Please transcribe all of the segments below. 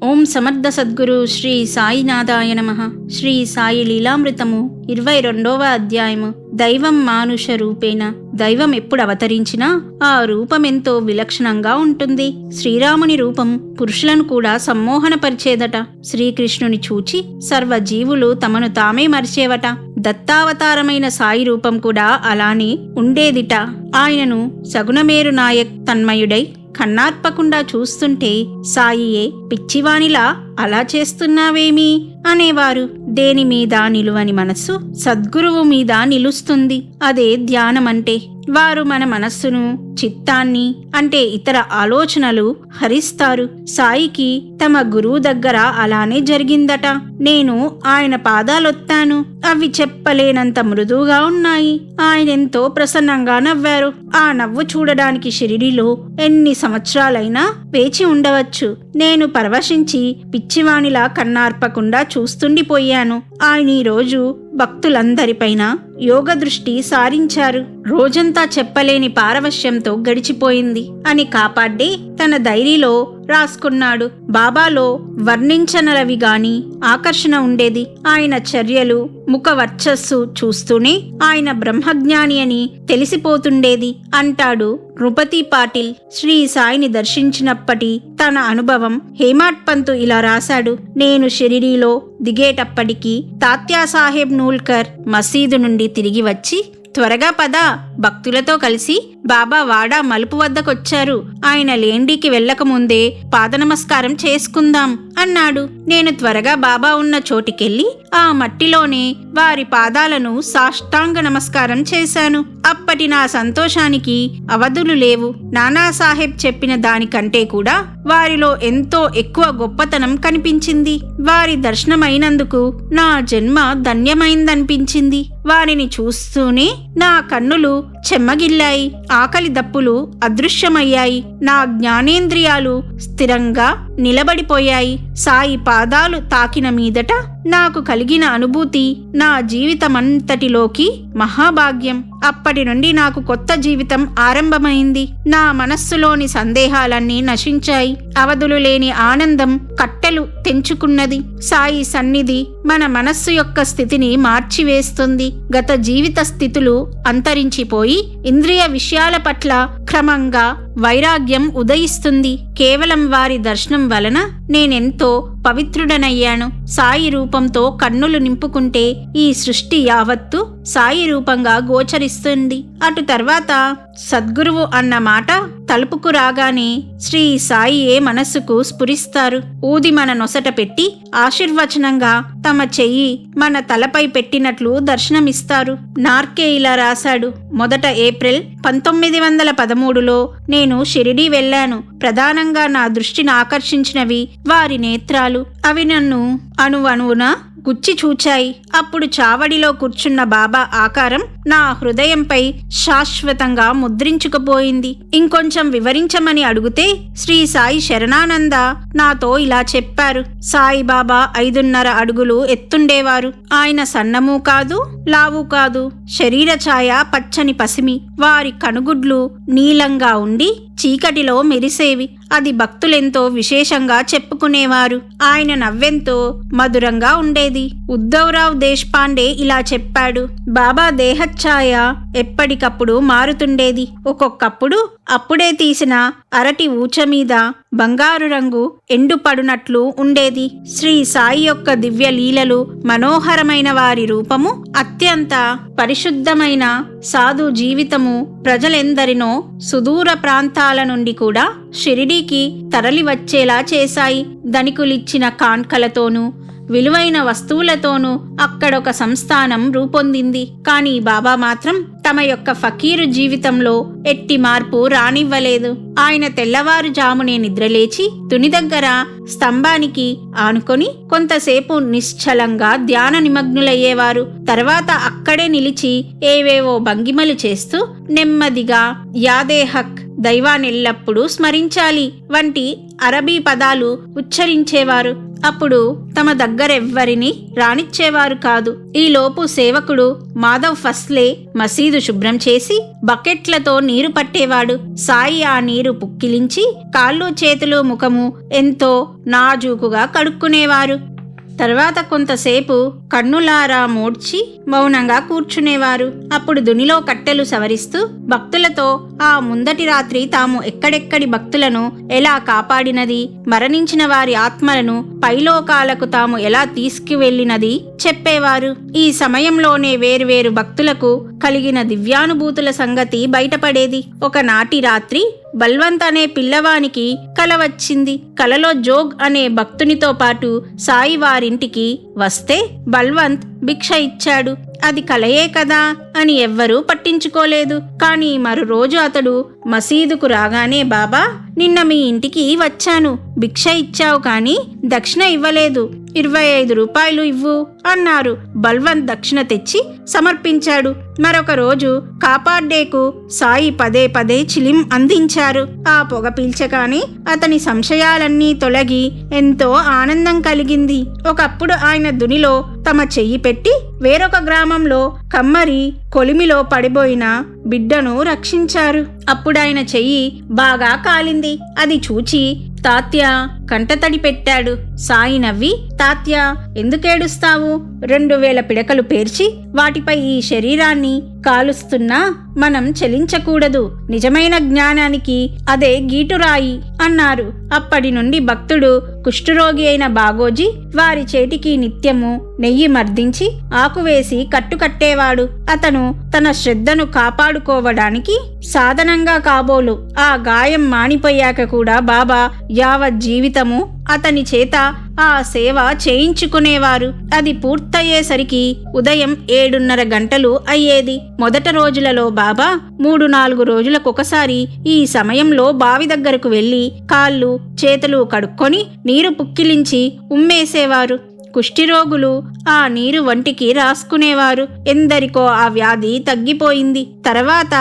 ఓం సమర్థ సద్గురు శ్రీ సాయినాథాయ నమః. శ్రీ సాయి లీలామృతము 22వ అధ్యాయము. దైవం మానుష రూపేణ. దైవం ఎప్పుడు అవతరించినా ఆ రూపమెంతో విలక్షణంగా ఉంటుంది. శ్రీరాముని రూపం పురుషులను కూడా సమ్మోహనపరిచేదట. శ్రీకృష్ణుని చూచి సర్వజీవులు తమను తామే మరిచేవట. దత్తావతారమైన సాయి రూపం కూడా అలానే ఉండేదిట. ఆయనను సగుణమేరు నాయక్ తన్మయుడై కన్నార్పకుండా చూస్తుంటే సాయియే పిచ్చివానిలా అలా చేస్తున్నావేమి అనేవారు. దేని మీద నిలువని మనస్సు సద్గురువు మీద నిలుస్తుంది. అదే ధ్యానమంటే. వారు మన మనస్సును, చిత్తాన్ని అంటే ఇతర ఆలోచనలు హరిస్తారు. సాయికి తమ గురువు దగ్గర అలానే జరిగిందట. నేను ఆయన పాదాలొత్తాను. అవి చెప్పలేనంత మృదువుగా ఉన్నాయి. ఆయనెంతో ప్రసన్నంగా నవ్వారు. ఆ నవ్వు చూడడానికి షిరిడీలో ఎన్ని సంవత్సరాలైనా వేచి ఉండవచ్చు. నేను పరవశించి పిచ్చివానిలా కన్నార్పకుండా చూస్తుండిపోయాను. ఆయన ఈ రోజు భక్తులందరిపైన యోగ దృష్టి సారించారు. రోజంతా చెప్పలేని పారవశ్యంతో గడిచిపోయింది అని కాపాడ్డే తన డైరీలో రాసుకున్నాడు. బాబాలో వర్ణించనలవి గాని ఆకర్షణ ఉండేది. ఆయన చర్యలు, ముఖ వర్చస్సు చూస్తూనే ఆయన బ్రహ్మజ్ఞాని అని తెలిసిపోతుండేది అంటాడు నృపతి పాటిల్. శ్రీ సాయిని దర్శించినప్పటి తన అనుభవం హేమాడ్ పంతు ఇలా రాశాడు. నేను షిరిడీలో దిగేటప్పటికి తాత్యాసాహెబ్ నూల్కర్ మసీదు నుండి తిరిగి వచ్చి, త్వరగా పద, భక్తులతో కలిసి బాబా వాడా మలుపు వద్దకొచ్చారు. ఆయన లేండికి వెళ్ళకముందే పాదనమస్కారం చేసుకుందాం అన్నాడు. నేను త్వరగా బాబా ఉన్న చోటికెళ్ళి ఆ మట్టిలోనే వారి పాదాలను సాష్టాంగ నమస్కారం చేశాను. అప్పటి నా సంతోషానికి అవధులు లేవు. నానాసాహెబ్ చెప్పిన దానికంటే కూడా వారిలో ఎంతో ఎక్కువ గొప్పతనం కనిపించింది. వారి దర్శనమైనందుకు నా జన్మ ధన్యమైందనిపించింది. వారిని చూస్తూనే నా కన్నులు చెమ్మగిల్లాయి. ఆకలి దప్పులు అదృశ్యమయ్యాయి. నా జ్ఞానేంద్రియాలు స్థిరంగా నిలబడిపోయాయి. సాయి పాదాలు తాకిన మీదట నాకు కలిగిన అనుభూతి నా జీవితమంతటిలోకి మహాభాగ్యం. అప్పటి నుండి నాకు కొత్త జీవితం ఆరంభమైంది. నా మనస్సులోని సందేహాలన్నీ నశించాయి. అవధులు లేని ఆనందం కట్టెలు తెంచుకున్నది. సాయి సన్నిధి మన మనస్సు యొక్క స్థితిని మార్చివేస్తుంది. గత జీవిత స్థితులు అంతరించిపోయి ఇంద్రియ విషయాల పట్ల క్రమంగా వైరాగ్యం ఉదయిస్తుంది. కేవలం వారి దర్శనం వలన నేనెంతో పవిత్రుడనయ్యాను. సాయి రూపంతో కన్నులు నింపుకుంటే ఈ సృష్టి యావత్తు సాయి రూపంగా గోచరిస్తుంది. అటు తర్వాత సద్గురువు అన్న మాట తలుపుకు రాగానే శ్రీ సాయియే మనస్సుకు స్ఫురిస్తారు. ఊది మన నొసట పెట్టి ఆశీర్వచనంగా తమ చెయ్యి మన తలపై పెట్టినట్లు దర్శనమిస్తారు. నార్కే ఇలా రాశాడు. మొదట ఏప్రిల్ 1913లో నేను షిరిడీ వెళ్ళాను. ప్రధానంగా నా దృష్టిని ఆకర్షించినవి వారి నేత్రాలు. అవి నన్ను అణువణువున గుచ్చి చూచాయి. అప్పుడు చావడిలో కూర్చున్న బాబా ఆకారం నా హృదయంపై శాశ్వతంగా ముద్రించుకుపోయింది. ఇంకొంచెం వివరించమని అడిగితే శ్రీ సాయి శరణానంద నాతో ఇలా చెప్పారు. సాయిబాబా 5.5 అడుగులు ఎత్తుండేవారు. ఆయన సన్నము కాదు, లావు కాదు. శరీర ఛాయ పచ్చని పసిమి. వారి కనుగుడ్లు నీలంగా ఉండి చీకటిలో మెరిసేవి. అది భక్తులెంతో విశేషంగా చెప్పుకునేవారు. ఆయన నవ్వెంతో మధురంగా ఉండేది. ఉద్ధవ్రావ్ దేశ్పాండే ఇలా చెప్పాడు. బాబా దేహఛాయ ఎప్పటికప్పుడు మారుతుండేది. ఒక్కొక్కప్పుడు అప్పుడే తీసిన అరటి ఊచ మీద బంగారు రంగు ఎండుపడునట్లు ఉండేది. శ్రీ సాయి యొక్క దివ్య లీలలు, మనోహరమైన వారి రూపము, అత్యంత పరిశుద్ధమైన సాధు జీవితము ప్రజలెందరినో సుదూర ప్రాంతాల నుండి కూడా షిరిడీకి తరలివచ్చేలా చేశాయి. ధనికులిచ్చిన కాన్కలతోనూ విలువైన వస్తువులతోనూ అక్కడొక సంస్థానం రూపొందింది. కానీ బాబా మాత్రం తమ యొక్క ఫకీరు జీవితంలో ఎట్టి మార్పు రానివ్వలేదు. ఆయన తెల్లవారుజామునే నిద్రలేచి తుని దగ్గర స్తంభానికి ఆనుకొని కొంతసేపు నిశ్చలంగా ధ్యాన నిమగ్నులయ్యేవారు. తర్వాత అక్కడే నిలిచి ఏవేవో భంగిమలు చేస్తూ నెమ్మదిగా యాదే హక్, దైవానెల్లప్పుడూ స్మరించాలి వంటి అరబీ పదాలు ఉచ్చరించేవారు. అప్పుడు తమ దగ్గరెవ్వరిని రానిచ్చేవారు కాదు. ఈలోపు సేవకుడు మాధవ్ ఫస్లే మసీదు శుభ్రం చేసి బకెట్లతో నీరు పట్టేవాడు. సాయి ఆ నీరు పుక్కిలించి కాళ్ళు చేతులు ముఖము ఎంతో నాజూకుగా కడుక్కునేవారు. తర్వాత కొంతసేపు కన్నులారా మూడ్చి మౌనంగా కూర్చునేవారు. అప్పుడు దునిలో కట్టెలు సవరిస్తూ భక్తులతో ఆ ముందటి రాత్రి తాము ఎక్కడెక్కడి భక్తులను ఎలా కాపాడినది, మరణించిన వారి ఆత్మలను పైలోకాలకు తాము ఎలా తీసుకువెళ్లినది చెప్పేవారు. ఈ సమయంలోనే వేరువేరు భక్తులకు కలిగిన దివ్యానుభూతుల సంగతి బయటపడేది. ఒకనాటి రాత్రి బల్వంత్ అనే పిల్లవానికి కల వచ్చింది. కలలో జోగ్ అనే భక్తునితో పాటు సాయి వారింటికి వస్తే బల్వంత్ భిక్ష ఇచ్చాడు. అది కలయే కదా అని ఎవ్వరూ పట్టించుకోలేదు. కానీ మరురోజు అతడు మసీదుకు రాగానే, బాబా, నిన్న మీ ఇంటికి వచ్చాను, భిక్ష ఇచ్చావు కానీ దక్షిణ ఇవ్వలేదు, 25 రూపాయలు ఇవ్వు అన్నారు. బల్వంత్ దక్షిణ తెచ్చి సమర్పించాడు. మరొక రోజు కాపాడ్డేకు సాయి పదే పదే చిలిం అందించారు. ఆ పొగ పీల్చగానే అతని సంశయాలన్నీ తొలగి ఎంతో ఆనందం కలిగింది. ఒకప్పుడు ఆయన దునిలో తమ చెయ్యి పెట్టి వేరొక గ్రామంలో కమ్మరి కొలిమిలో పడిపోయిన బిడ్డను రక్షించారు. అప్పుడాయన చెయ్యి బాగా కాలింది. అది చూచి తాత్య కంటతడి పెట్టాడు. సాయి నవ్వి, తాత్య, ఎందుకేడుస్తావు? 2000 పిడకలు పేర్చి వాటిపై ఈ శరీరాన్ని కాలుస్తున్నా మనం చలించకూడదు. నిజమైన జ్ఞానానికి అదే గీటురాయి అన్నారు. అప్పటి నుండి భక్తుడు కుష్ఠరోగి అయిన బాగోజీ వారి చేతికి నిత్యము నెయ్యి మర్దించి ఆకువేసి కట్టుకట్టేవాడు. అతను తన శ్రద్ధను కాపాడుకోవడానికి సాధనంగా కాబోలు ఆ గాయం మానిపోయాక కూడా బాబా యావత్ జీవితము అతని చేత ఆ సేవ చేయించుకునేవారు. అది పూర్తయ్యేసరికి ఉదయం 7:30 గంటలు అయ్యేది. మొదట రోజులలో బాబా 3-4 రోజులకొకసారి ఈ సమయంలో బావి దగ్గరకు వెళ్లి కాళ్ళు చేతులు కడుక్కొని నీరు పుక్కిలించి ఉమ్మేసేవారు. కుష్ఠిరోగులు ఆ నీరు వంటికి రాసుకునేవారు. ఎందరికో ఆ వ్యాధి తగ్గిపోయింది. తర్వాత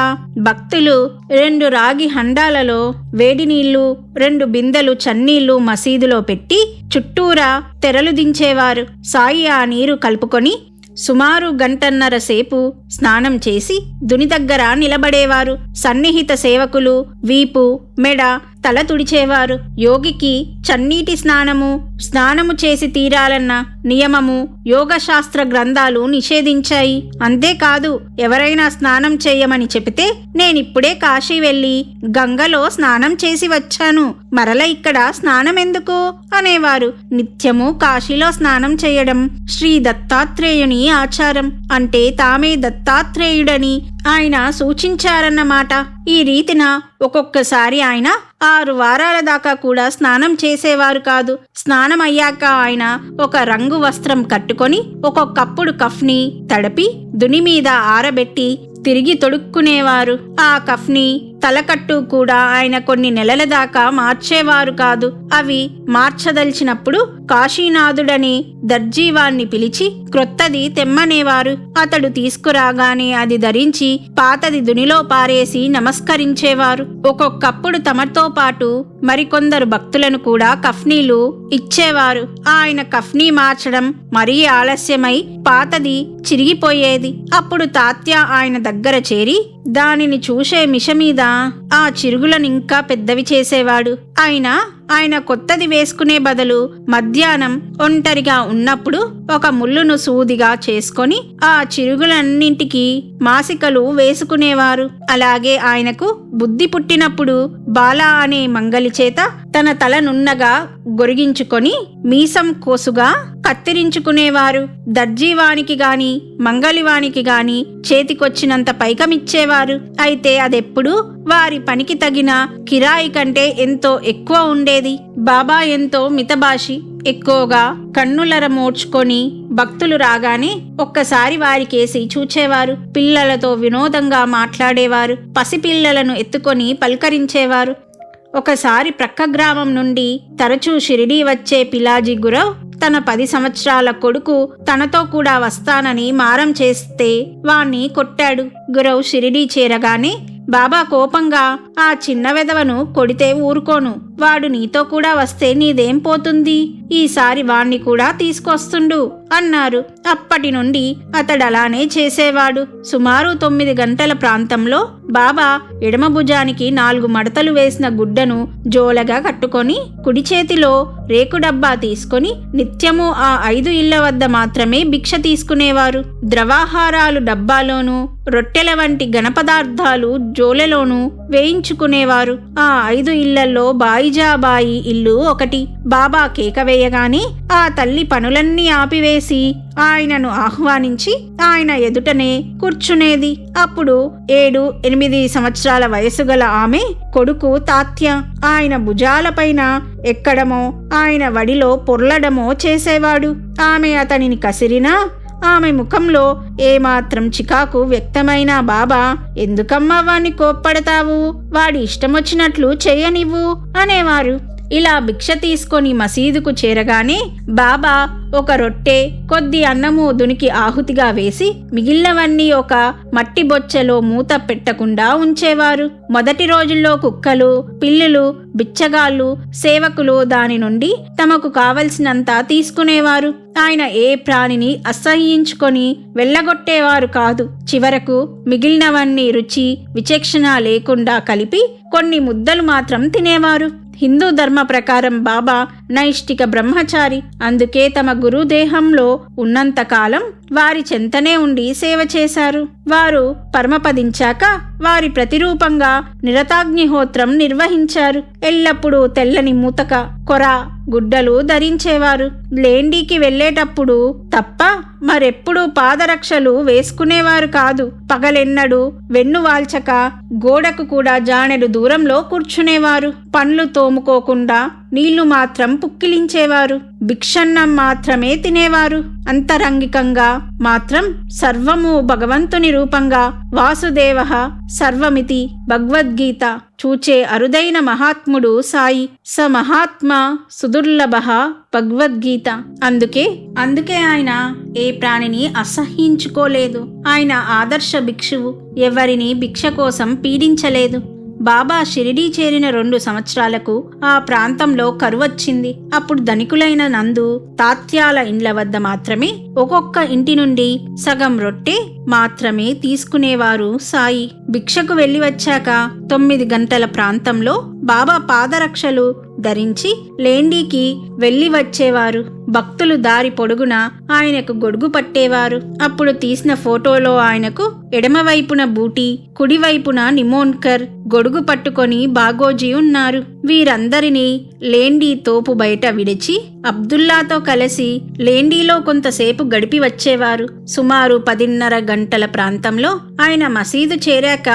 భక్తులు 2 రాగి హండాలలో వేడి నీళ్లు, 2 బిందెలు చన్నీళ్లు మసీదులో పెట్టి చుట్టూరా తెరలు దించేవారు. సాయి ఆ నీరు కలుపుకొని సుమారు 1.5 సేపు స్నానం చేసి దుని దగ్గర నిలబడేవారు. సన్నిహిత సేవకులు వీపు, మెడ, తల తుడిచేవారు. యోగికి చన్నీటి స్నానము చేసి తీరాలన్న నియమము యోగశాస్త్ర గ్రంథాలు నిషేధించాయి. అంతేకాదు, ఎవరైనా స్నానం చేయమని చెబితే నేనిప్పుడే కాశీ వెళ్లి గంగలో స్నానం చేసి వచ్చాను, మరల ఇక్కడ స్నానం ఎందుకు అనేవారు. నిత్యము కాశీలో స్నానం చేయడం శ్రీ దత్తాత్రేయుని ఆచారం. అంటే తామే దత్తాత్రేయుడని ఆయన సూచించారన్నమాట. ఈ రీతిన ఒక్కొక్కసారి ఆయన 6 వారాల దాకా కూడా స్నానం చేసేవారు కాదు. స్నానం అయ్యాక ఆయన ఒక రంగు వస్త్రం కట్టుకొని ఒక్కొక్కప్పుడు కఫ్ని తడిపి దుని మీద ఆరబెట్టి తిరిగి తొడుక్కునేవారు. ఆ కఫ్ని తలకట్టు కూడా ఆయన కొన్ని నెలల దాకా మార్చేవారు కాదు. అవి మార్చదలిచినప్పుడు కాశీనాథుడని దర్జీవాన్ని పిలిచి క్రొత్తది తెమ్మనేవారు. అతడు తీసుకురాగానే అది ధరించి పాతది దునిలో పారేసి నమస్కరించేవారు. ఒక్కొక్కప్పుడు తమతో పాటు మరికొందరు భక్తులను కూడా కఫ్నీలు ఇచ్చేవారు. ఆయన కఫ్నీ మార్చడం మరీ ఆలస్యమై పాతది చిరిగిపోయేది. అప్పుడు తాత్య ఆయన దగ్గర చేరి దానిని చూసే మిష మీద ఆ చిరుగులను ఇంకా పెద్దవి చేసేవాడు. ఆయన కొత్తది వేసుకునే బదులు మధ్యాహ్నం ఒంటరిగా ఉన్నప్పుడు ఒక ముళ్ళును సూదిగా చేసుకొని ఆ చిరుగులన్నింటికి మాసికలు వేసుకునేవారు. అలాగే ఆయనకు బుద్ధి పుట్టినప్పుడు బాలా అనే మంగలి చేత తన తల నున్నగా గొరిగించుకొని మీసం కోసుగా కత్తిరించుకునేవారు. దర్జీవానికి గాని మంగలివానికి గాని చేతికొచ్చినంత పైకమిచ్చేవారు. అయితే అదెప్పుడు వారి పనికి తగిన కిరాయి కంటే ఎంతో ఎక్కువ ఉండేది. బాబా ఎంతో మితభాషి. ఎక్కువగా కన్నులర మోడ్చుకొని భక్తులు రాగానే ఒక్కసారి వారికేసి చూచేవారు. పిల్లలతో వినోదంగా మాట్లాడేవారు. పసిపిల్లలను ఎత్తుకొని పలకరించేవారు. ఒకసారి ప్రక్క గ్రామం నుండి తరచూ షిరిడీ వచ్చే పిలాజీ గురవ్ తన 10 సంవత్సరాల కొడుకు తనతో కూడా వస్తానని మారం చేస్తే వాణ్ణి కొట్టాడు. గురవ్ షిరిడీ చేరగానే బాబా కోపంగా, ఆ చిన్న వెధవను కొడితే ఊరుకోను, వాడు నీతో కూడా వస్తే నీదేం పోతుంది, ఈసారి వాణ్ణి కూడా తీసుకొస్తుండు అన్నారు. అప్పటి నుండి అతడలానే చేసేవాడు. సుమారు 9 గంటల ప్రాంతంలో బాబా ఎడమ భుజానికి 4 మడతలు వేసిన గుడ్డను జోలగా కట్టుకొని కుడి చేతిలో రేకు డబ్బా తీసుకొని నిత్యము ఆ 5 ఇళ్ల వద్ద మాత్రమే భిక్ష తీసుకునేవారు. ద్రవాహారాలు డబ్బాలోనూ రొట్టెల వంటి ఘనపదార్థాలు జోలెలోనూ వేయించుకునేవారు. ఆ 5 ఇళ్లలో బాయిజాబాయి ఇల్లు ఒకటి. బాబా కేక వేయగానే ఆ తల్లి పనులన్నీ ఆపివేసి ఆయనను ఆహ్వానించి ఆయన ఎదుటనే కూర్చునేది. అప్పుడు 7-8 సంవత్సరాల వయసు గల ఆమె కొడుకు తాత్య ఆయన భుజాలపైన ఎక్కడమో ఆయన వడిలో పొర్లడమో చేసేవాడు. ఆమె అతనిని కసిరినా ఆమె ముఖంలో ఏమాత్రం చికాకు వ్యక్తమైనా బాబా, ఎందుకమ్మా వాణ్ణి కోప్పడతావు, వాడి ఇష్టమొచ్చినట్లు చేయనివ్వు అనేవారు. ఇలా భిక్ష తీసుకొని మసీదుకు చేరగానే బాబా ఒక రొట్టె కొద్ది అన్నము దునికి ఆహుతిగా వేసి మిగిలినవన్నీ ఒక మట్టి బొచ్చెలో మూత పెట్టకుండా ఉంచేవారు. మొదటి రోజుల్లో కుక్కలు, పిల్లులు, బిచ్చగాళ్ళు, సేవకులు దాని నుండి తమకు కావలసినంత తీసుకునేవారు. ఆయన ఏ ప్రాణిని అసహ్యించుకొని వెళ్ళగొట్టేవారు కాదు. చివరకు మిగిలినవన్నీ రుచి విచక్షణ లేకుండా కలిపి కొన్ని ముద్దలు మాత్రం తినేవారు. హిందూ ధర్మ ప్రకారం బాబా నైష్టిక బ్రహ్మచారి. అందుకే తమ గురుదేహంలో ఉన్నంతకాలం వారి చెంతనే ఉండి సేవ చేశారు. వారు పరమపదించాక వారి ప్రతిరూపంగా నిరతాగ్నిహోత్రం నిర్వహించారు. ఎల్లప్పుడూ తెల్లని మూతక కొర గుడ్డలు ధరించేవారు. లేండికి వెళ్లేటప్పుడు తప్ప మరెప్పుడూ పాదరక్షలు వేసుకునేవారు కాదు. పగలెన్నడూ వెన్ను వాల్చక గోడకు కూడా జానెడు దూరంలో కూర్చునేవారు. పండ్లు తోముకోకుండా నీళ్లు మాత్రం పుక్కిలించేవారు. భిక్షన్నం మాత్రమే తినేవారు. అంతరంగికంగా మాత్రం సర్వము భగవంతుని రూపంగా వాసుదేవః సర్వమితి భగవద్గీత చూచే అరుదైన మహాత్ముడు సాయి. స మహాత్మా సుదుర్లభః భగవద్గీత. అందుకే ఆయన ఏ ప్రాణిని అసహ్యించుకోలేదు. ఆయన ఆదర్శ భిక్షువు. ఎవరిని భిక్ష కోసం పీడించలేదు. బాబా షిరిడీ చేరిన 2 సంవత్సరాలకు ఆ ప్రాంతంలో కరువొచ్చింది. అప్పుడు ధనికులైన నందు తాత్యాల ఇండ్ల వద్ద మాత్రమే ఒక్కొక్క ఇంటి నుండి సగం రొట్టె మాత్రమే తీసుకునేవారు సాయి. భిక్షకు వెళ్లి వచ్చాక 9 గంటల ప్రాంతంలో బాబా పాదరక్షలు ధరించి లేండికి వెళ్లి వచ్చేవారు. భక్తులు దారి పొడుగున ఆయనకు గొడుగు పట్టేవారు. అప్పుడు తీసిన ఫోటోలో ఆయనకు ఎడమవైపున బూటీ, కుడివైపున నిమోన్కర్ గొడుగు పట్టుకొని బాగోజీ ఉన్నారు. వీరందరినీ లేండి తోపు బయట విడిచి అబ్దుల్లాతో కలిసి లేండిలో కొంతసేపు గడిపి వచ్చేవారు. సుమారు 10:30 గంటల ప్రాంతంలో ఆయన మసీదు చేరాక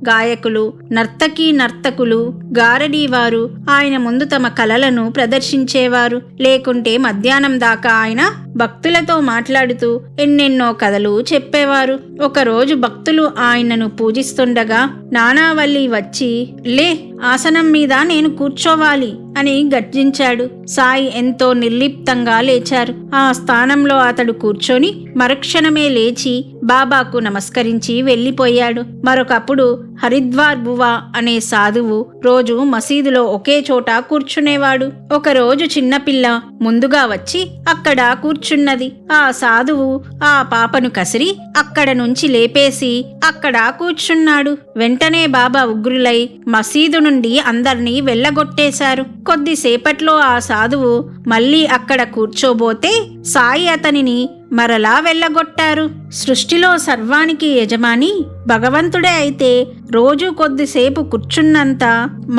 గాయకులు, నర్తకులు, గారడీవారు ఆయన ముందు తమ కళలను ప్రదర్శించేవారు. లేకుంటే మధ్యాహ్నం దాకా ఆయన భక్తులతో మాట్లాడుతూ ఎన్నెన్నో కథలు చెప్పేవారు. ఒకరోజు భక్తులు ఆయనను పూజిస్తుండగా నానావల్లి వచ్చి, లే, ఆసనం మీద నేను కూర్చోవాలి అని గర్జించాడు. సాయి ఎంతో నిర్లిప్తంగా లేచారు. ఆ స్థానంలో అతడు కూర్చొని మరుక్షణమే లేచి బాబాకు నమస్కరించి వెళ్లిపోయాడు. మరొకప్పుడు హరిద్వార్ బువా అనే సాధువు రోజు మసీదులో ఒకే చోట కూర్చునేవాడు. ఒకరోజు చిన్నపిల్ల ముందుగా వచ్చి అక్కడ కూర్చున్నది. ఆ సాధువు ఆ పాపను కసిరి అక్కడ నుంచి లేపేసి అక్కడ కూర్చున్నాడు. వెంటనే బాబా ఉగ్రులై మసీదు నుండి అందర్నీ వెళ్ళగొట్టేశారు. కొద్దిసేపట్లో ఆ సాధువు మళ్ళీ అక్కడ కూర్చోబోతే సాయి అతనిని మరలా వెళ్ళగొట్టారు. సృష్టిలో సర్వానికి యజమాని భగవంతుడే అయితే రోజు కొద్దిసేపు కూర్చున్నంత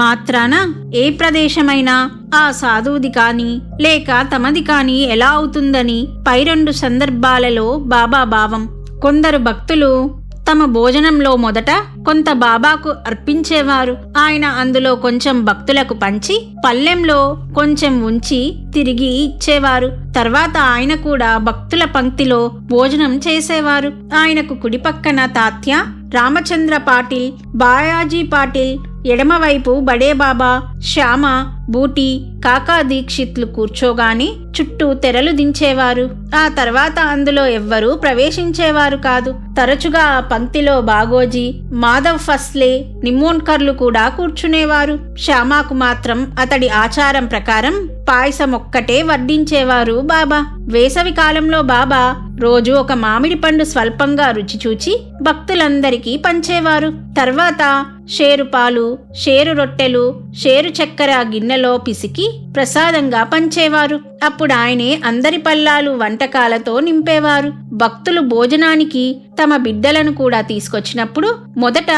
మాత్రాన ఏ ప్రదేశమైనా ఆ సాధువుది కాని లేక తమది కాని ఎలా అవుతుందని పై 2 సందర్భాలలో బాబా భావం. కొందరు భక్తులు తమ భోజనంలో మొదట కొంత బాబాకు అర్పించేవారు. ఆయన అందులో కొంచెం భక్తులకు పంచి పళ్ళెంలో కొంచెం ఉంచి తిరిగి ఇచ్చేవారు. తర్వాత ఆయన కూడా భక్తుల పంక్తిలో భోజనం చేసేవారు. ఆయనకు కుడిపక్కన తాత్య, రామచంద్ర పాటిల్, బాయాజీ పాటిల్, ఎడమవైపు బడే బాబా, శ్యామ, బూటి, కాకా దీక్షిత్లు కూర్చోగాని చుట్టూ తెరలు దించేవారు. ఆ తర్వాత అందులో ఎవ్వరూ ప్రవేశించేవారు కాదు. తరచుగా ఆ పంక్తిలో బాగోజీ, మాధవ్ ఫస్లే, నిమ్మోన్కర్లు కూడా కూర్చునేవారు. శ్యామాకు మాత్రం అతడి ఆచారం ప్రకారం పాయసం ఒక్కటే వడ్డించేవారు బాబా. వేసవి కాలంలో బాబా రోజు ఒక మామిడి పండు స్వల్పంగా రుచి చూచి భక్తులందరికీ పంచేవారు. తర్వాత షేరు పాలు, షేరు రొట్టెలు, షేరు చక్కెర గిన్నెలో పిసికి ప్రసాదంగా పంచేవారు. అప్పుడు ఆయనే అందరి పల్లాలు వంటకాలతో నింపేవారు. భక్తులు భోజనానికి తమ బిడ్డలను కూడా తీసుకొచ్చినప్పుడు మొదట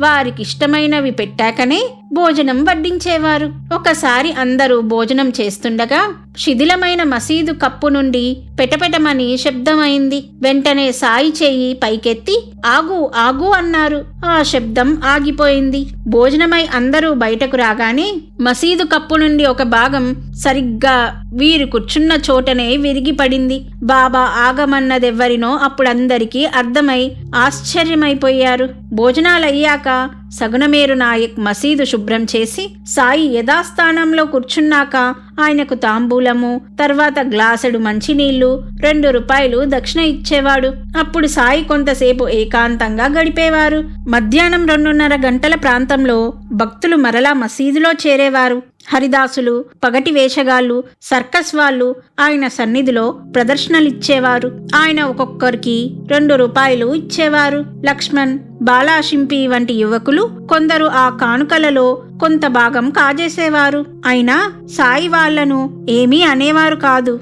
వారికిష్టమైనవి పెట్టాకనే భోజనం వడ్డించేవారు. ఒకసారి అందరూ భోజనం చేస్తుండగా శిథిలమైన మసీదు కప్పు నుండి పెటపెటమని శబ్దమైంది. వెంటనే సాయి చేయి పైకెత్తి ఆగు ఆగు అన్నారు. ఆ శబ్దం ఆగిపోయింది. భోజనమై అందరూ బయటకు రాగానే మసీదు కప్పు నుండి ఒక భాగం సరిగ్గా వీరు కూర్చున్న చోటనే విరిగిపడింది. బాబా ఆగమన్నదెవ్వరినో అప్పుడందరికీ అర్థమై ఆశ్చర్యమైపోయారు. భోజనాలయ్యాక సగుణమేరు నాయక్ మసీదు శుభ్రం చేసి సాయి యథాస్థానంలో కూర్చున్నాక ఆయనకు తాంబూలము, తర్వాత గ్లాసుడు మంచినీళ్లు, 2 రూపాయలు దక్షిణ ఇచ్చేవాడు. అప్పుడు సాయి కొంతసేపు ఏకాంతంగా గడిపేవారు. మధ్యాహ్నం 2:30 గంటల ప్రాంతంలో భక్తులు మరలా మసీదులో చేరేవారు. హరిదాసులు, పగటి వేషగాళ్ళు, సర్కస్ వాళ్ళు ఆయన సన్నిధిలో ప్రదర్శనలిచ్చేవారు. ఆయన ఒక్కొక్కరికి 2 రూపాయలు ఇచ్చేవారు. లక్ష్మణ్, బాలాషింపి వంటి యువకులు కొందరు ఆ కానుకలలో కొంత భాగం కాజేసేవారు. అయినా సాయి వాళ్లను ఏమీ అనేవారు కాదు.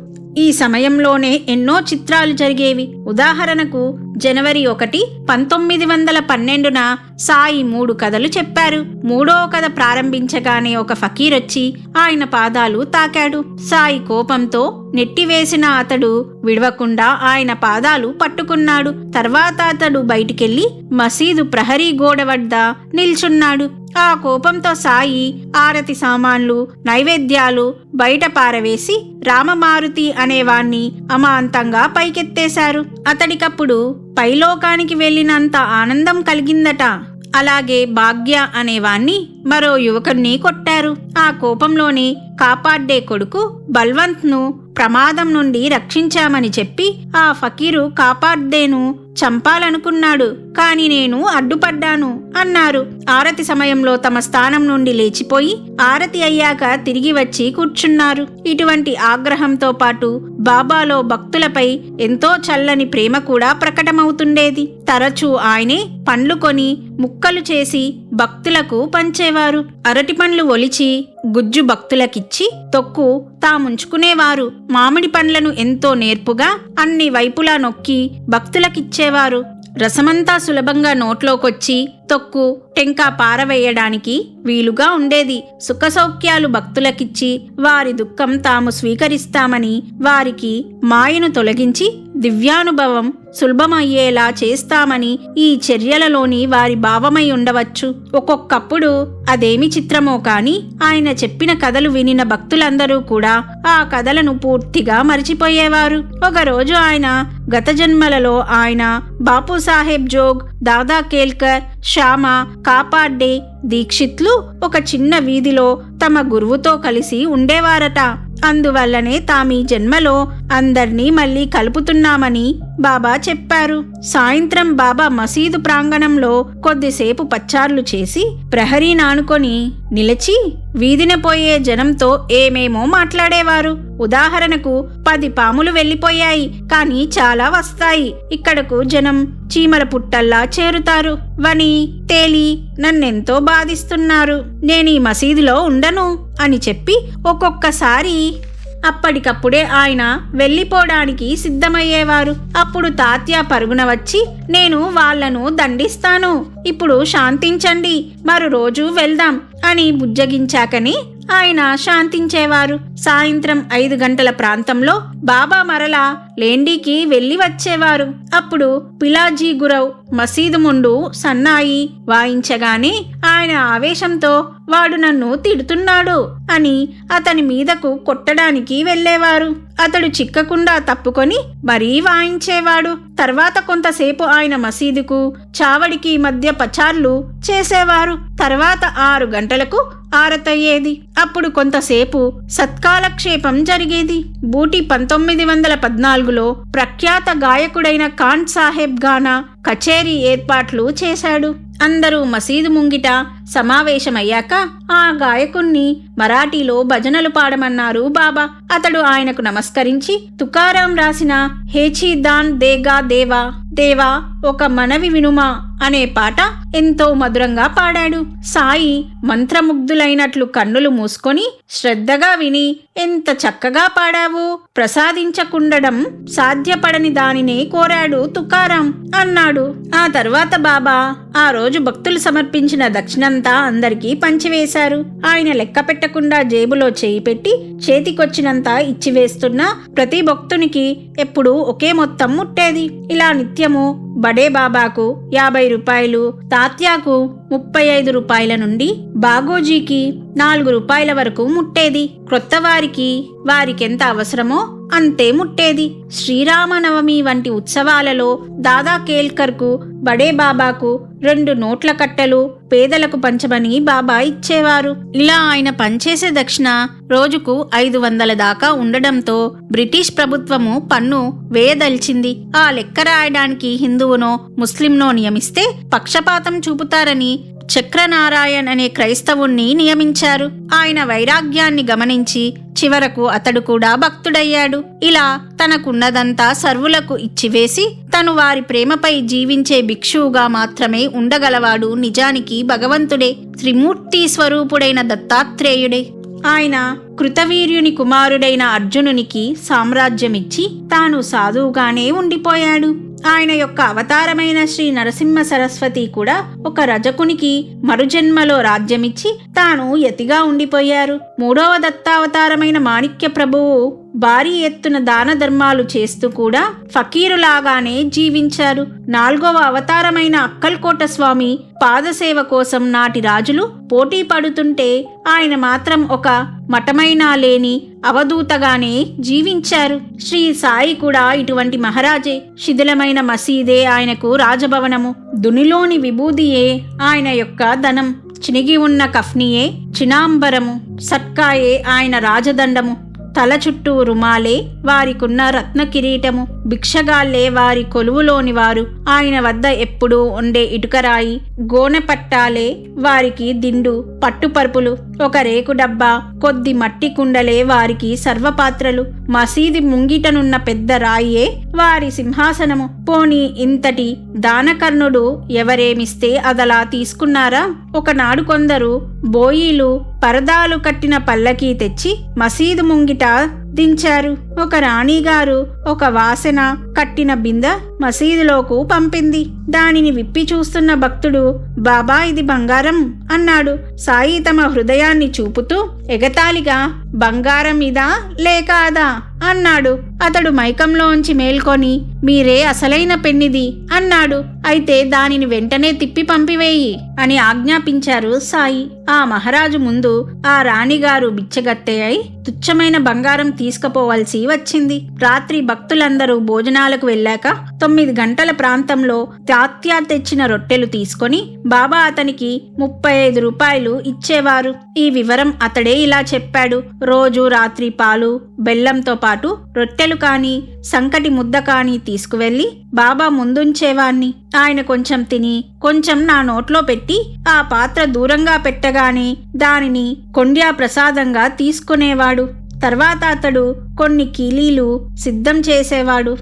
ఈ సమయంలోనే ఎన్నో చిత్రాలు జరిగేవి. ఉదాహరణకు జనవరి 1, 1912న సాయి 3 కథలు చెప్పారు. 3వ కథ ప్రారంభించగానే ఒక ఫకీరొచ్చి ఆయన పాదాలు తాకాడు. సాయి కోపంతో నెట్టివేసిన అతడు విడవకుండా ఆయన పాదాలు పట్టుకున్నాడు. తర్వాత అతడు బయటికెళ్లి మసీదు ప్రహరీ గోడ వద్ద నిల్చున్నాడు. ఆ కోపంతో సాయి ఆరతి సామాన్లు, నైవేద్యాలు బయట పారవేసి రామమారుతి అనేవాణ్ణి అమాంతంగా పైకెత్తేశారు. అతడికప్పుడు పైలోకానికి వెళ్ళినంత ఆనందం కలిగిందట. అలాగే భాగ్య అనేవాణ్ణి మరో యువకుణ్ణి కొట్టారు. ఆ కోపంలోని కాపాడ్డే కొడుకు బల్వంత్ను ప్రమాదం నుండి రక్షించామని చెప్పి ఆ ఫకీరు కాపాడ్డేను చంపాలనుకున్నాడు. కాని నేను అడ్డుపడ్డాను అన్నారు. ఆరతి సమయంలో తమ స్థానం నుండి లేచిపోయి ఆరతి అయ్యాక తిరిగి వచ్చి కూర్చున్నారు. ఇటువంటి ఆగ్రహంతో పాటు బాబాలో భక్తులపై ఎంతో చల్లని ప్రేమ కూడా ప్రకటమవుతుండేది. తరచూ ఆయనే పండ్లు కొని ముక్కలు చేసి భక్తులకు పంచేవారు. అరటి పండ్లు ఒలిచి గుజ్జు భక్తులకిచ్చి తొక్కు తాముంచుకునేవారు. మామిడి పండ్లను ఎంతో నేర్పుగా అన్ని వైపులా నొక్కి భక్తులకిచ్చేవారు. రసమంతా సులభంగా నోట్లోకొచ్చి తొక్కు టెంకా పారవేయడానికి వీలుగా ఉండేది. సుఖసౌఖ్యాలు భక్తులకిచ్చి వారి దుఃఖం తాము స్వీకరిస్తామని వారికి మాయను తొలగించి దివ్యానుభవం సులభమయ్యేలా చేస్తామని ఈ చర్యలలోని వారి భావమై ఉండవచ్చు. ఒక్కొక్కప్పుడు అదేమి చిత్రమో కాని ఆయన చెప్పిన కథలు వినిన భక్తులందరూ కూడా ఆ కథలను పూర్తిగా మరిచిపోయేవారు. ఒకరోజు ఆయన గత జన్మలలో ఆయన బాపూసాహెబ్ జోగ్, దాదా కేల్కర్, శ్యామ, కాపాడ్డే, దీక్షిత్లు ఒక చిన్న వీధిలో తమ గురువుతో కలిసి ఉండేవారట. అందువల్లనే తామీ జన్మలో అందర్నీ మళ్ళీ కలుపుతున్నామని బాబా చెప్పారు. సాయంత్రం బాబా మసీదు ప్రాంగణంలో కొద్దిసేపు పచ్చార్లు చేసి ప్రహరీ నానుకొని నిలిచి వీధిన పోయే జనంతో ఏమేమో మాట్లాడేవారు. ఉదాహరణకు 10 పాములు వెళ్ళిపోయాయి, కానీ చాలా వస్తాయి. ఇక్కడకు జనం చీమల పుట్టల్లా చేరుతారు. వని తేలి నన్నెంతో బాధిస్తున్నారు. నేనీ మసీదులో ఉండను అని చెప్పి ఒక్కొక్కసారి అప్పటికప్పుడే ఆయన వెళ్ళిపోవడానికి సిద్ధమయ్యేవారు. అప్పుడు తాత్య పరుగున వచ్చి నేను వాళ్లను దండిస్తాను, ఇప్పుడు శాంతించండి, మరో రోజు వెళ్దాం అని బుజ్జగించాకని ఆయన శాంతించేవారు. సాయంత్రం 5 గంటల ప్రాంతంలో బాబా మరలా లేండికి వెళ్లి వచ్చేవారు. అప్పుడు పిలాజీ గురవ్ మసీదు ముందు సన్నాయి వాయించగానే ఆయన ఆవేశంతో వాడు నన్ను తిడుతున్నాడు అని అతని మీదకు కొట్టడానికి వెళ్లేవారు. అతడు చిక్కకుండా తప్పుకొని మరీ వాయించేవాడు. తర్వాత కొంతసేపు ఆయన మసీదుకు చావడికి మధ్య పచార్లు చేసేవారు. తర్వాత 6 గంటలకు ఆరతయ్యేది. అప్పుడు కొంతసేపు సత్కాలక్షేపం జరిగేది. బూటి 1914లో ప్రఖ్యాత గాయకుడైన ఖాన్ సాహెబ్ గానా కచేరీ ఏర్పాట్లు చేశాడు. అందరూ మసీదు ముంగిట సమావేశమయ్యాక ఆ గాయకుణ్ణి మరాఠీలో భజనలు పాడమన్నారు బాబా. అతడు ఆయనకు నమస్కరించి తుకారాం రాసిన హేచీ దాన్ దేగా దేవా దేవా ఒక మనవి వినుమా అనే పాట ఎంతో మధురంగా పాడాడు. సాయి మంత్రముగ్ధులైనట్లు కన్నులు మూసుకొని శ్రద్ధగా విని, ఎంత చక్కగా పాడావు, ప్రసాదించకుండడం సాధ్యపడని దానినే కోరాడు తుకారాం అన్నాడు. ఆ తర్వాత బాబా ఆ రోజు భక్తులు సమర్పించిన దక్షిణంతా అందరికీ పంచివేశారు. ఆయన లెక్క పెట్టకుండా జేబులో చేయి పెట్టి చేతికొచ్చినంత ఇచ్చివేస్తున్నా ప్రతి భక్తునికి ఎప్పుడూ ఒకే మొత్తం ముట్టేది. ఇలా నిత్యము బడే బాబాకు 50 రూపాయలు, తాత్యాకు 35 రూపాయల నుండి బాగోజీకి 4 రూపాయల వరకు ముట్టేది. క్రొత్త వారికెంత అవసరమో అంతే ముట్టేది. శ్రీరామనవమి వంటి ఉత్సవాలలో దాదా కేల్కర్కు బడే బాబాకు 2 నోట్ల కట్టలు పేదలకు పంచమని బాబా ఇచ్చేవారు. ఇలా ఆయన పనిచేసే దక్షిణ రోజుకు 500 దాకా ఉండడంతో బ్రిటిష్ ప్రభుత్వము పన్ను వేయదలిచింది. ఆ లెక్క రాయడానికి హిందువునో ముస్లింనో నియమిస్తే పక్షపాతం చూపుతారని చక్రనారాయణ్ అనే క్రైస్తవుణ్ణి నియమించారు. ఆయన వైరాగ్యాన్ని గమనించి చివరకు అతడు కూడా భక్తుడయ్యాడు. ఇలా తనకున్నదంతా సర్వులకు ఇచ్చివేసి తను వారి ప్రేమపై జీవించే భిక్షువుగా మాత్రమే ఉండగలవాడు నిజానికి భగవంతుడే, త్రిమూర్తి స్వరూపుడైన దత్తాత్రేయుడే. ఆయన కృతవీర్యుని కుమారుడైన అర్జునునికి సామ్రాజ్యమిచ్చి తాను సాధువుగానే ఉండిపోయాడు. ఆయన యొక్క అవతారమైన శ్రీ నరసింహ సరస్వతి కూడా ఒక రజకునికి మరుజన్మలో రాజ్యమిచ్చి తాను యతిగా ఉండిపోయారు. 3వ దత్తావతారమైన మాణిక్య ప్రభువు భారీ ఎత్తున దాన ధర్మాలు చేస్తూ కూడా ఫకీరులాగానే జీవించారు. 4వ అవతారమైన అక్కల్కోట స్వామి పాదసేవ కోసం నాటి రాజులు పోటీ పడుతుంటే ఆయన మాత్రం ఒక మఠమైనా లేని అవధూతగానే జీవించారు. శ్రీ సాయి కూడా ఇటువంటి మహారాజే. శిథిలమైన మసీదే ఆయనకు రాజభవనము, దునిలోని విభూదియే ఆయన యొక్క ధనం, చినిగి ఉన్న కఫ్నియే చినాంబరము, సట్కాయే ఆయన రాజదండము, తల చుట్టూ రుమాలే వారికున్న రత్న కిరీటము, భిక్షగాళ్లే వారి కొలువులోని వారు, ఆయన వద్ద ఎప్పుడూ ఉండే ఇటుకరాయి, గోనె పట్టాలే వారికి దిండు, పట్టుపరుపులు, ఒక రేకు డబ్బా, కొద్ది మట్టి కుండలే వారికి సర్వపాత్రలు, మసీది ముంగిటనున్న పెద్ద రాయియే వారి సింహాసనము. పోనీ ఇంతటి దానకర్ణుడు ఎవరేమిస్తే అదలా తీసుకున్నారా? ఒకనాడు కొందరు బోయీలు పరదాలు కట్టిన పల్లకీ తెచ్చి మసీదు ముంగిట దించారు. ఒక రాణిగారు ఒక వాసన కట్టిన బిందె మసీదులోకు పంపింది. దానిని విప్పి చూస్తున్న భక్తుడు, బాబా ఇది బంగారం అన్నాడు. సాయి తమ హృదయాన్ని చూపుతూ ఎగతాళిగా, బంగారం ఇదా లేక అదా అన్నాడు. అతడు మైకంలోంచి మేల్కొని, మీరే అసలైన పెన్నిది అన్నాడు. అయితే దానిని వెంటనే తిప్పి పంపివేయి అని ఆజ్ఞాపించారు సాయి. ఆ మహారాజు ముందు ఆ రాణిగారు బిచ్చగత్తె అయి తుచ్చమైన బంగారం తీసుకుపోవలసి వచ్చింది. రాత్రి భక్తులందరూ భోజనాలకు వెళ్ళాక 9 గంటల ప్రాంతంలో తాత్యా తెచ్చిన రొట్టెలు తీసుకొని బాబా అతనికి 35 రూపాయలు ఇచ్చేవారు. ఈ వివరం అతడే ఇలా చెప్పాడు. రోజు రాత్రి పాలు బెల్లంతో పాటు రొట్టెలు కాని సంకటి ముద్ద కాని తీసుకువెళ్లి బాబా ముందుంచేవాణ్ణి. ఆయన కొంచెం తిని కొంచెం నా నోట్లో పెట్టి ఆ పాత్ర దూరంగా పెట్టగానే దానిని కొండ్యా ప్రసాదంగా తీసుకునేవాడు. తర్వాత అతడు కొన్ని కీలీలు సిద్ధం చేసేవాడు.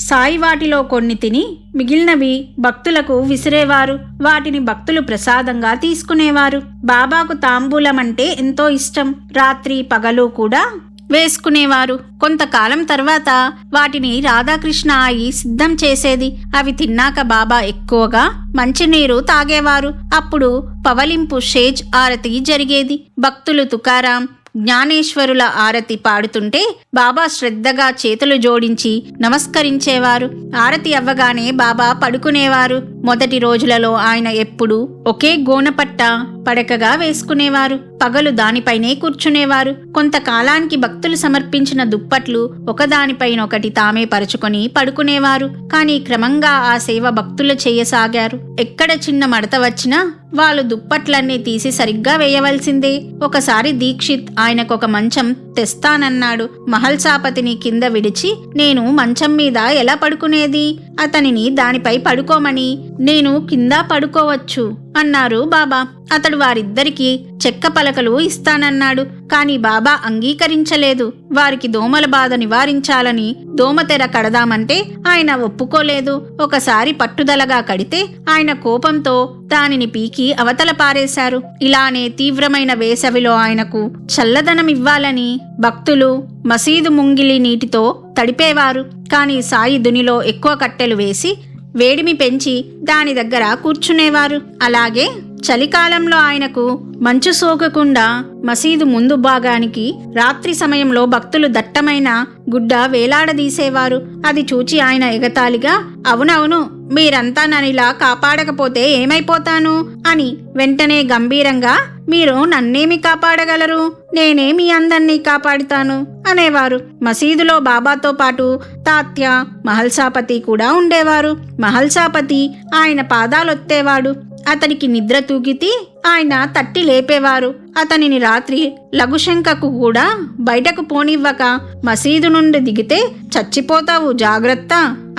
సాయి వాటిలో కొన్ని తిని మిగిలినవి భక్తులకు విసిరేవారు. వాటిని భక్తులు ప్రసాదంగా తీసుకునేవారు. బాబాకు తాంబూలం అంటే ఎంతో ఇష్టం. రాత్రి పగలు కూడా వేసుకునేవారు. కొంతకాలం తర్వాత వాటిని రాధాకృష్ణ ఆయి సిద్ధం చేసేది. అవి తిన్నాక బాబా ఎక్కువగా మంచినీరు తాగేవారు. అప్పుడు పవలింపు షేజ్ ఆరతి జరిగేది. భక్తులు తుకారాం, జ్ఞానేశ్వరుల ఆరతి పాడుతుంటే బాబా శ్రద్ధగా చేతులు జోడించి నమస్కరించేవారు. ఆరతి అవ్వగానే బాబా పడుకునేవారు. మొదటి రోజులలో ఆయన ఎప్పుడూ ఒకే గోనపట్ట పడకగా వేసుకునేవారు. పగలు దానిపైనే కూర్చునేవారు. కొంతకాలానికి భక్తులు సమర్పించిన దుప్పట్లు ఒకదానిపైనొకటి తామే పరుచుకొని పడుకునేవారు. కానీ క్రమంగా ఆ సేవ భక్తులు చేయసాగారు. ఎక్కడ చిన్న మడత వచ్చినా వాళ్ళు దుప్పట్లన్నీ తీసి సరిగ్గా వేయవలసిందే. ఒకసారి దీక్షిత్ ఆయనకొక మంచం తెస్తానన్నాడు. మహల్సాపతిని కింద విడిచి, నేను మంచం మీద ఎలా పడుకునేది? అతనిని దానిపై పడుకోమని, నేను కింద పడుకోవచ్చు అన్నారు బాబా. అతడు వారిద్దరికీ చెక్క పలకలు ఇస్తానన్నాడు. కాని బాబా అంగీకరించలేదు. వారికి దోమల బాధ నివారించాలని దోమతెర కడదామంటే ఆయన ఒప్పుకోలేదు. ఒకసారి పట్టుదలగా కడితే ఆయన కోపంతో దానిని పీకి అవతల పారేశారు. ఇలానే తీవ్రమైన వేసవిలో ఆయనకు చల్లదనమివ్వాలని భక్తులు మసీదు ముంగిలి నీటితో తడిపేవారు. కాని సాయి దునిలో ఎక్కువ కట్టెలు వేసి వేడిమి పెంచి దాని దగ్గర కూర్చునేవారు. అలాగే చలికాలంలో ఆయనకు మంచు సోకకుండా మసీదు ముందు భాగానికి రాత్రి సమయంలో భక్తులు దట్టమైన గుడ్డ వేలాడదీసేవారు. అది చూచి ఆయన ఎగతాళిగా, అవునవును, మీరంతా నన్నిలా కాపాడకపోతే ఏమైపోతాను అని వెంటనే గంభీరంగా, మీరు నన్నేమి కాపాడగలరు? నేనే మీ అందర్నీ కాపాడుతాను అనేవారు. మసీదులో బాబాతో పాటు తాత్య, మహల్సాపతి కూడా ఉండేవారు. మహల్సాపతి ఆయన పాదాలొత్తేవాడు. అతనికి నిద్ర తూగితే ఆయన తట్టి లేపేవారు. అతనిని రాత్రి లఘుశంకకు కూడా బయటకు పోనివ్వక మసీదు నుండి దిగితే చచ్చిపోతావు జాగ్రత్త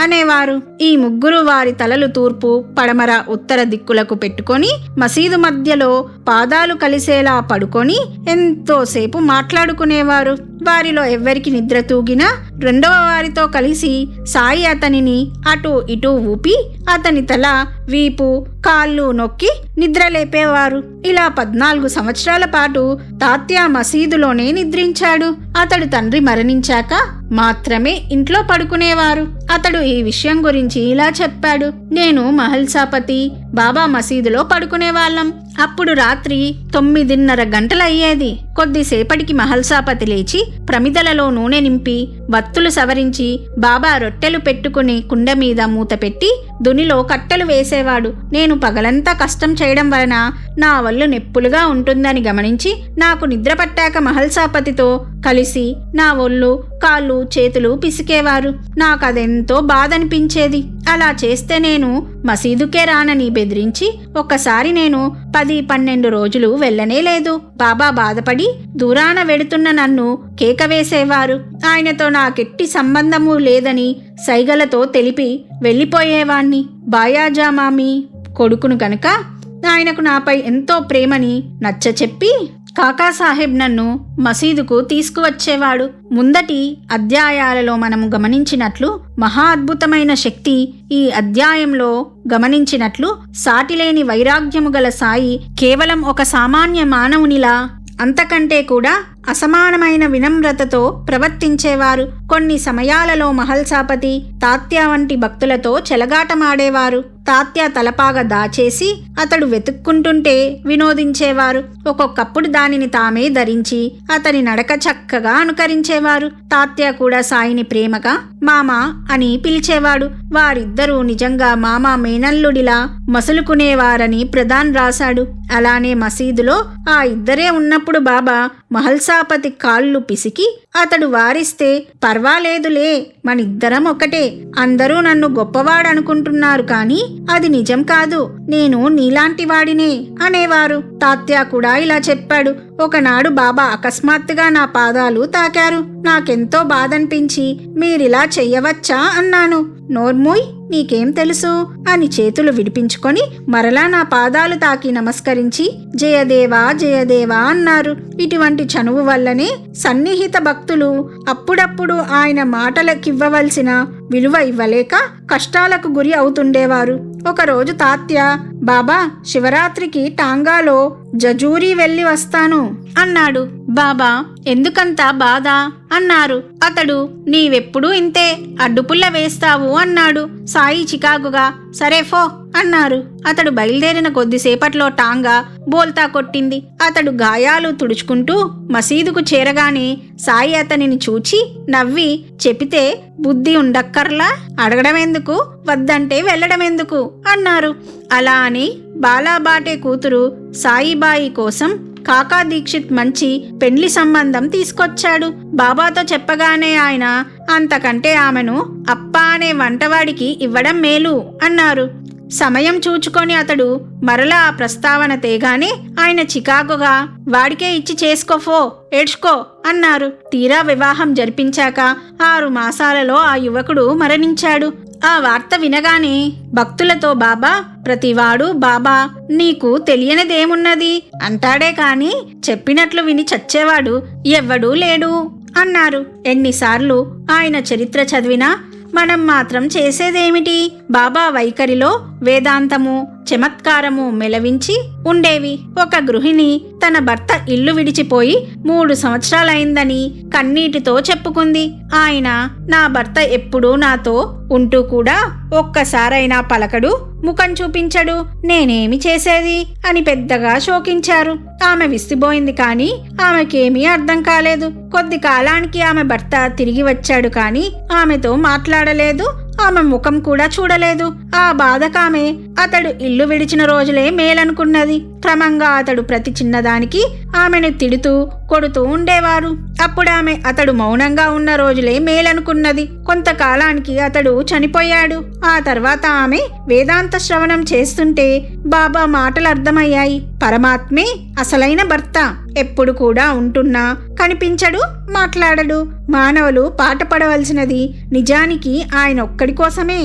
అనేవారు. ఈ ముగ్గురు వారి తలలు తూర్పు, పడమర, ఉత్తర దిక్కులకు పెట్టుకొని మసీదు మధ్యలో పాదాలు కలిసేలా పడుకొని ఎంతోసేపు మాట్లాడుకునేవారు. వారిలో ఎవ్వరికి నిద్ర తూగినా రెండవ వారితో కలిసి సాయి అతనిని అటూ ఇటూ ఊపి అతని తల, వీపు, కాళ్ళు నొక్కి నిద్రలేపేవారు. ఇలా 14 సంవత్సరాల పాటు తాత్య మసీదులోనే నిద్రించాడు. అతడు తండ్రి మరణించాక మాత్రమే ఇంట్లో పడుకునేవారు. అతడు ఈ విషయం గురించి ఇలా చెప్పాడు. నేను మహల్సాపతి బాబా మసీదులో పడుకునేవాళ్ళం. అప్పుడు రాత్రి 9:30 గంటలయ్యేది. కొద్దిసేపటికి మహల్సాపతి లేచి ప్రమిదలలో నూనె నింపి వత్తులు సవరించి బాబా రొట్టెలు పెట్టుకుని కుండ మీద మూత పెట్టి దునిలో కట్టెలు వేసేవాడు. నేను పగలంతా కష్టం చేయడం వలన నా వల్లు నెప్పులుగా ఉంటుందని గమనించి నాకు నిద్ర పట్టాక మహల్సాపతితో కలిసి నా ఒళ్ళు, కాళ్ళు, చేతులు పిసికేవారు. నాకదెంతో బాధనిపించేది. అలా చేస్తే నేను మసీదుకే రానని బెదిరించి ఒక్కసారి నేను 10-12 రోజులు వెళ్ళనే లేదు. బాబా బాధపడి దూరాన వెడుతున్న నన్ను కేక వేసేవారు. ఆయనతో నాకెట్టి సంబంధము లేదని సైగలతో తెలిపి వెళ్ళిపోయేవాణ్ణి. బాయాజామామి కొడుకును గనుక ఆయనకు నాపై ఎంతో ప్రేమని నచ్చచెప్పి కాకాసాహెబ్ నన్ను మసీదుకు తీసుకువచ్చేవాడు. ముందటి అధ్యాయాలలో మనము గమనించినట్లు మహా అద్భుతమైన శక్తి ఈ అధ్యాయంలో గమనించినట్లు సాటిలేని వైరాగ్యము గల సాయి కేవలం ఒక సామాన్య మానవునిలా అంతకంటే కూడా అసమానమైన వినమ్రతతో ప్రవర్తించేవారు. కొన్ని సమయాలలో మహల్సాపతి తాత్య వంటి భక్తులతో చెలగాటమాడేవారు. తాత్య తలపాగా దాచేసి అతడు వెతుక్కుంటుంటే వినోదించేవారు. ఒక్కొక్కప్పుడు దానిని తామే ధరించి అతని నడక చక్కగా అనుకరించేవారు. తాత్య కూడా సాయిని ప్రేమగా మామా అని పిలిచేవాడు. వారిద్దరూ నిజంగా మామా మేనల్లుడిలా మసులుకునేవారని ప్రధాన్ రాశాడు. అలానే మసీదులో ఆ ఇద్దరే ఉన్నప్పుడు బాబా మహల్సాపతి కాళ్ళు పిసికి అతడు వారిస్తే, పర్వాలేదులే, మనిద్దరం ఒకటే, అందరూ నన్ను గొప్పవాడనుకుంటున్నారు కానీ అది నిజం కాదు, నేను నీలాంటి వాడినే అనేవారు. తాత్య కూడా ఇలా చెప్పాడు. ఒకనాడు బాబా అకస్మాత్తుగా నా పాదాలు తాకారు. నాకెంతో బాధనిపించి మీరిలా చెయ్యవచ్చా అన్నాను. నోర్మూయ్, నీకేం తెలుసు అని చేతులు విడిపించుకొని మరలా నా పాదాలు తాకి నమస్కరించి జయదేవా జయదేవా అన్నారు. ఇటువంటి చనువు వల్లనే సన్నిహిత భక్తులు అప్పుడప్పుడు ఆయన మాటలకివ్వవలసిన విలువ ఇవ్వలేక కష్టాలకు గురి అవుతుండేవారు. ఒకరోజు తాత్య, బాబా శివరాత్రికి టాంగాలో జజూరీ వెళ్ళి వస్తాను అన్నాడు. బాబా, ఎందుకంత బాధ అన్నారు. అతడు, నీవెప్పుడూ ఇంతే, అడ్డుపుల్ల వేస్తావు అన్నాడు. సాయి చికాకుగా, సరే ఫో అన్నారు. అతడు బయలుదేరిన కొద్దిసేపట్లో టాంగా బోల్తా కొట్టింది. అతడు గాయాలు తుడుచుకుంటూ మసీదుకు చేరగానే సాయి అతనిని చూచి నవ్వి, చెపితే బుద్ధి ఉండక్కర్లా, అడగడమెందుకు, వద్దంటే వెళ్ళడమెందుకు అన్నారు. అలా అని బాలాబాటే కూతురు సాయిబాయి కోసం కాకా దీక్షిత్ మంచి పెండ్లి సంబంధం తీసుకొచ్చాడు. బాబాతో చెప్పగానే ఆయన అంతకంటే ఆమెను అప్ప అనే వంటవాడికి ఇవ్వడం మేలు అన్నారు. సమయం చూచుకొని అతడు మరలా ఆ ప్రస్తావన తేగానే ఆయన చికాకుగా వాడికే ఇచ్చి చేసుకోఫో, ఏడ్చుకో అన్నారు. తీరా వివాహం జరిపించాక 6 మాసాలలో ఆ యువకుడు మరణించాడు. ఆ వార్త వినగానే భక్తులతో బాబా, ప్రతివాడు బాబా నీకు తెలియనిదేమున్నది అంటాడే కాని చెప్పినట్లు విని చచ్చేవాడు ఎవ్వడూ లేడు అన్నారు. ఎన్నిసార్లు ఆయన చరిత్ర చదివినా మనం మాత్రం చేసేదేమిటి? బాబా వైఖరిలో వేదాంతము, చమత్కారము మెలవించి ఉండేవి. ఒక గృహిణి తన భర్త ఇల్లు విడిచిపోయి 3 సంవత్సరాలైందని కన్నీటితో చెప్పుకుంది. ఆయన నా భర్త ఎప్పుడూ నాతో ఉంటూ కూడా ఒక్కసారైనా పలకడు, ముఖం చూపించడు, నేనేమి చేసేది అని పెద్దగా శోకించారు. ఆమె విసిపోయింది కానీ ఆమెకేమీ అర్థం కాలేదు. కొద్ది కాలానికి ఆమె భర్త తిరిగి వచ్చాడు కానీ ఆమెతో మాట్లాడలేదు, ఆమె ముఖం కూడా చూడలేదు. ఆ బాధకామె అతడు ఇల్లు విడిచిన రోజులే మేలనుకున్నది. క్రమంగా అతడు ప్రతి చిన్నదానికి ఆమెను తిడుతూ కొడుతూ ఉండేవారు. అప్పుడామె అతడు మౌనంగా ఉన్న రోజులే మేలనుకున్నది. కొంతకాలానికి అతడు చనిపోయాడు. ఆ తర్వాత ఆమె వేదాంత శ్రవణం చేస్తుంటే బాబా మాటలు అర్థమయ్యాయి. పరమాత్మే అసలైన భర్త, ఎప్పుడు కూడా ఉంటున్నా కనిపించడు, మాట్లాడడు. మానవులు పాట పడవలసినది నిజానికి ఆయన ఒక్కడి కోసమే.